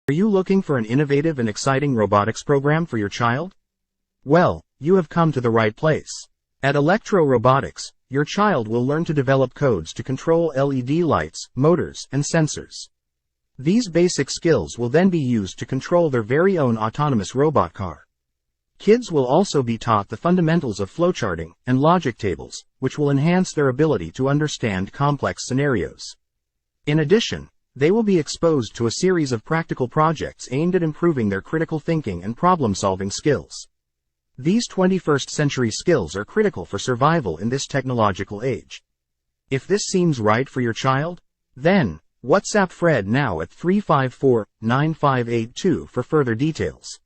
Are you looking for an innovative and exciting robotics program for your child? Well, you have come to the right place. At Electro-Robotics, your child will learn to develop codes to control LED lights, motors, and sensors. These basic skills will then be used to control their very own autonomous robot car. Kids will also be taught the fundamentals of flowcharting and logic tables, which will enhance their ability to understand complex scenarios. In addition, they will be exposed to a series of practical projects aimed at improving their critical thinking and problem-solving skills. These 21st century skills are critical for survival in this technological age. If this seems right for your child, then WhatsApp Fred now at 354-9582 for further details.